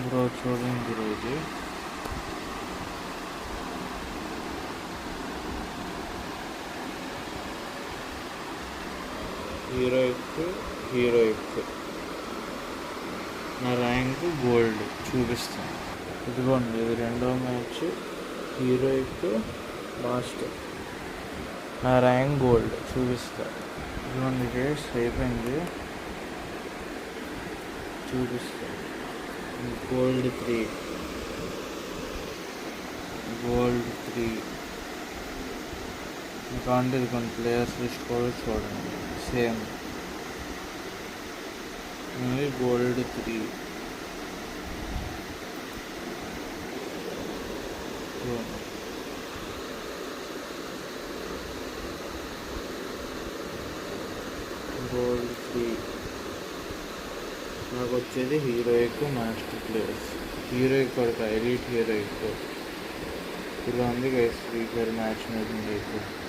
Bro చూడండి bro ఇది heroic నా ర్యాంక్ గోల్డ్ చూపిస్తాను. ఇదిగోండి ఇది రెండో మ్యాచ్ హీరోయిక్ లాస్ట్. నా ర్యాంక్ గోల్డ్ చూపిస్తా. ఇదిగోండి రేస్ అయిపోయింది చూపిస్తా. గోల్డ్ 3 కాంటే ఇది కొన్ని ప్లేయర్స్ లిస్ట్ కూడా చూడండి సేమ్. ఇది గోల్డ్ 3 నాకు వచ్చేది హీరోయిక్ మాస్టర్ ప్లేయర్స్. హీరోయిక్ ఒక ఎలీట్ హీరోయిక్ ఇలా ఉంది guys. Free fire match making అయితే